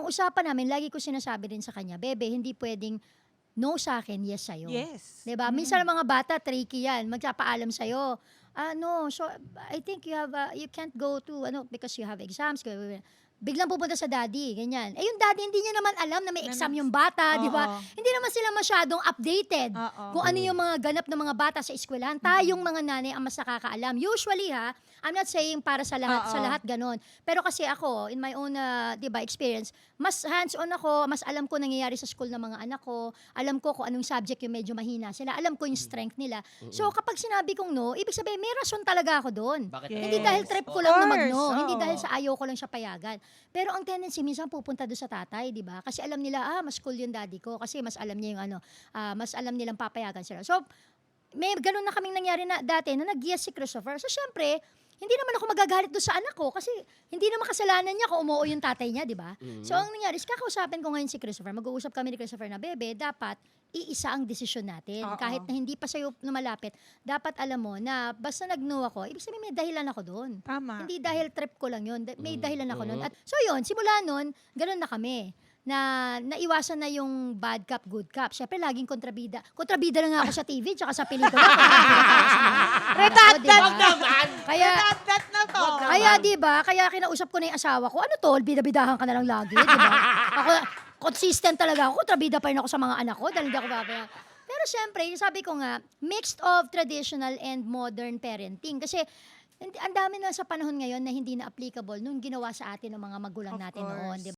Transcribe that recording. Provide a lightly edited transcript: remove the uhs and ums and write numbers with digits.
usapan namin, lagi ko sinasabi rin sa kanya, "Bebe, hindi puwedeng no sa akin, yes sa'yo." Yes. 'Di ba? Minsan ang mga bata tricky 'yan, magpapaalam sa'yo, "No, so I think you can't go to ano because you have exams." Biglang pupunta sa daddy, ganyan. Yung daddy hindi niya naman alam na may Na exam nas yung bata, 'di ba? Oo. Hindi naman sila masyadong updated Oo. kung ano yung mga ganap ng mga bata sa eskuwelahan. Tayong mga nanay ang mas nakakaalam. Usually I'm not saying para sa Oo. lahat gano'n. Pero kasi ako, in my own, 'di ba, experience, mas hands-on ako, mas alam ko nangyayari sa school ng mga anak ko, alam ko kung anong subject yung medyo mahina sila, alam ko yung strength nila. So kapag sinabi kong no, ibig sabihin may rason talaga ako do'n. Bakit Hindi Yes. dahil no? trip ko Oo. lang na Of mag-no, course, hindi dahil oo. sa ayaw ko lang siya payagan. Pero ang tendency minsan pupunta do'n sa tatay, 'di ba? Kasi alam nila, mas cool yung daddy ko kasi mas alam niya yung ano, mas alam nilang papayagan sila. So, may gano'n na kaming nangyari na dati na nag-yes si Christopher. So, siyempre, hindi naman ako magagalit do'n sa anak ko kasi hindi naman kasalanan niya kung umuo yung tatay niya, di ba? So, ang nangyari is kakausapin ko ngayon si Christopher. Mag-uusap kami ni Christopher na, "Bebe, dapat iisa ang desisyon natin. Oo. Kahit na hindi pa sa'yo lumalapit, dapat alam mo na basta nag-no ako, ibig sabihin may dahilan ako do'n. Tama. Hindi dahil trip ko lang yun, may dahilan ako nun." At so yun, simula nun, ganun na kami. Na naiwasan na yung bad cop, good cop. Siyempre, laging kontrabida. Kontrabida na nga ako sa TV tsaka sa pelikula. Kontrabida pa ako sa mga anak ko, Redundant! di ba? Wag naman! Kaya, Redundant na to. Wag naman. kaya di ba? Kaya kinausap ko na yung asawa ko, ano tol, bida-bidahan ka na lang lagi, di ba? Ako, consistent talaga ako, kontrabida pa rin ako sa mga anak ko dahil hindi ako babaya. Pero siyempre, sabi ko nga, mixed of traditional and modern parenting. Kasi, ang dami na sa panahon ngayon na hindi na applicable nung ginawa sa atin ng mga magulang Of natin noon, course. di ba?